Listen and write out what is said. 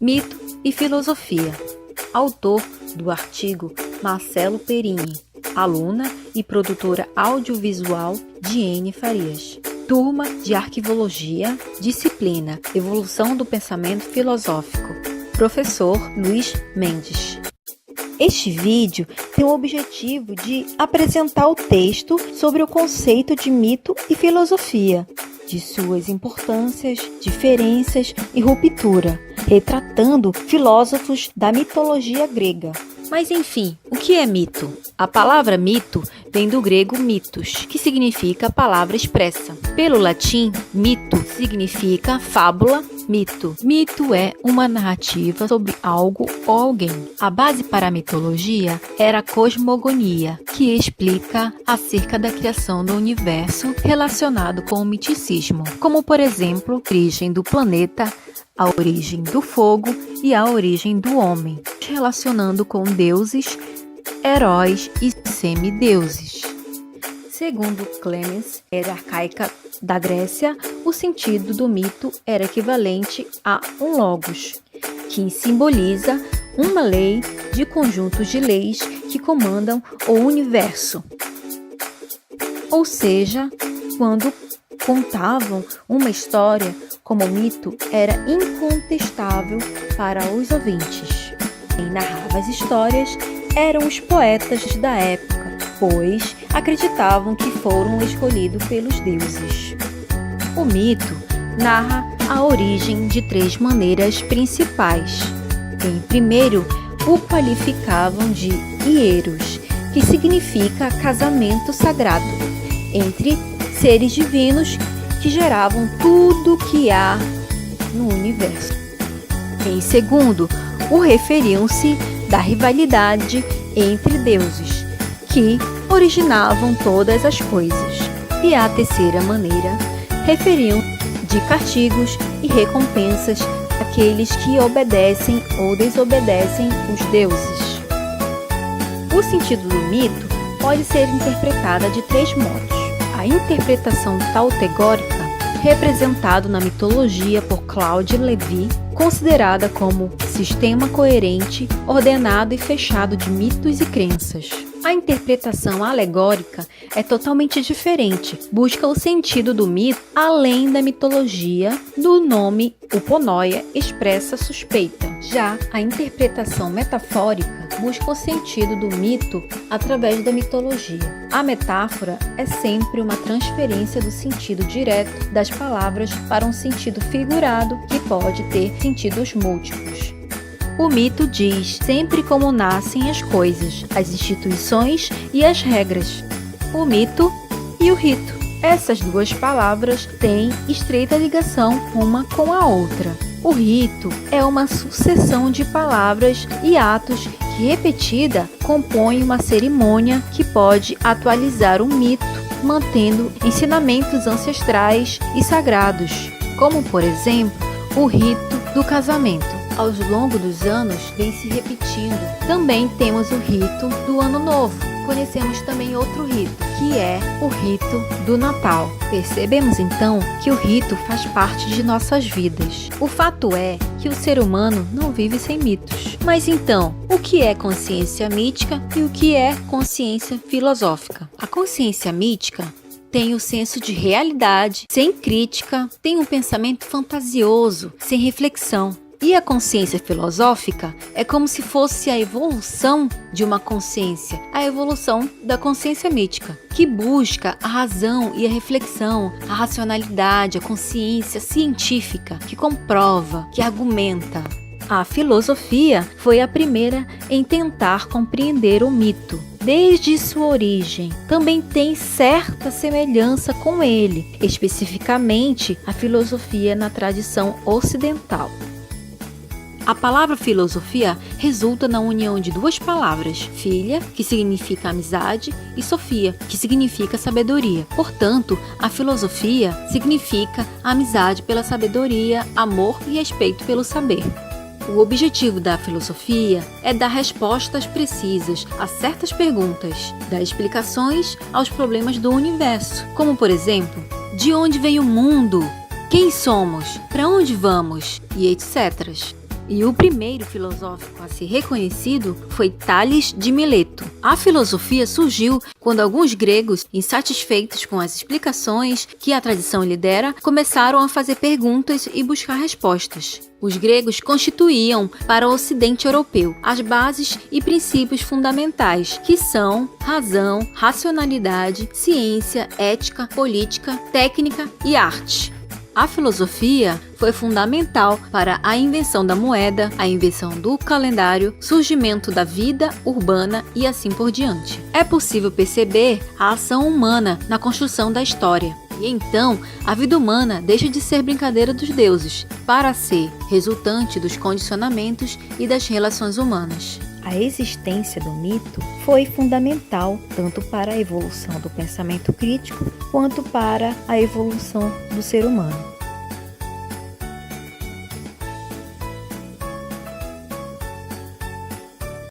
Mito e filosofia. Autor do artigo Marcelo Perini, aluna e produtora audiovisual Diene Farias. Turma de Arquivologia, disciplina Evolução do Pensamento Filosófico. Professor Luiz Mendes. Este vídeo tem o objetivo de apresentar o texto sobre o conceito de mito e filosofia, de suas importâncias, diferenças e ruptura, retratando filósofos da mitologia grega. Mas enfim, o que é mito? A palavra mito vem do grego mitos, que significa palavra expressa. Pelo latim, mito significa fábula, mito. Mito é uma narrativa sobre algo ou alguém. A base para a mitologia era a cosmogonia, que explica acerca da criação do universo relacionado com o miticismo, como por exemplo, a origem do planeta, a origem do fogo e a origem do homem, relacionando com deuses, heróis e semideuses. Segundo Clemens, era arcaica da Grécia, o sentido do mito era equivalente a um logos, que simboliza uma lei de conjuntos de leis que comandam o universo. Ou seja, quando contavam uma história como mito, era incontestável para os ouvintes. Quem narrava as histórias eram os poetas da época, pois acreditavam que foram escolhidos pelos deuses. O mito narra a origem de 3 maneiras principais. Em primeiro, o qualificavam de hieros, que significa casamento sagrado, entre seres divinos que geravam tudo o que há no universo. Em segundo, o referiam-se da rivalidade entre deuses, que originavam todas as coisas. E a terceira maneira, referiam de castigos e recompensas àqueles que obedecem ou desobedecem os deuses. O sentido do mito pode ser interpretada de 3 modos. A interpretação tautegórica, representado na mitologia por Claude Lévi, considerada como sistema coerente, ordenado e fechado de mitos e crenças. A interpretação alegórica é totalmente diferente, busca o sentido do mito além da mitologia, do nome uponoia expressa suspeita. Já a interpretação metafórica busca o sentido do mito através da mitologia. A metáfora é sempre uma transferência do sentido direto das palavras para um sentido figurado que pode ter sentidos múltiplos. O mito diz sempre como nascem as coisas, as instituições e as regras. O mito e o rito. Essas 2 palavras têm estreita ligação uma com a outra. O rito é uma sucessão de palavras e atos que, repetida, compõe uma cerimônia que pode atualizar o mito, mantendo ensinamentos ancestrais e sagrados, como, por exemplo, o rito do casamento. Ao longo dos anos, vem se repetindo. Também temos o rito do Ano Novo. Conhecemos também outro rito, que é o rito do Natal. Percebemos então que o rito faz parte de nossas vidas. O fato é que o ser humano não vive sem mitos. Mas então, o que é consciência mítica e o que é consciência filosófica? A consciência mítica tem o senso de realidade, sem crítica, tem um pensamento fantasioso, sem reflexão. E a consciência filosófica é como se fosse a evolução de uma consciência, a evolução da consciência mítica, que busca a razão e a reflexão, a racionalidade, a consciência científica, que comprova, que argumenta. A filosofia foi a primeira em tentar compreender o mito, desde sua origem. Também tem certa semelhança com ele, especificamente a filosofia na tradição ocidental. A palavra filosofia resulta na união de 2 palavras, filha, que significa amizade, e sofia, que significa sabedoria. Portanto, a filosofia significa a amizade pela sabedoria, amor e respeito pelo saber. O objetivo da filosofia é dar respostas precisas a certas perguntas, dar explicações aos problemas do universo, como por exemplo, de onde veio o mundo? Quem somos? Para onde vamos? E etc. E o primeiro filosófico a ser reconhecido foi Tales de Mileto. A filosofia surgiu quando alguns gregos, insatisfeitos com as explicações que a tradição lhe dera, começaram a fazer perguntas e buscar respostas. Os gregos constituíam para o Ocidente europeu as bases e princípios fundamentais, que são razão, racionalidade, ciência, ética, política, técnica e arte. A filosofia foi fundamental para a invenção da moeda, a invenção do calendário, surgimento da vida urbana e assim por diante. É possível perceber a ação humana na construção da história. E então, a vida humana deixa de ser brincadeira dos deuses, para ser resultante dos condicionamentos e das relações humanas. A existência do mito foi fundamental tanto para a evolução do pensamento crítico quanto para a evolução do ser humano.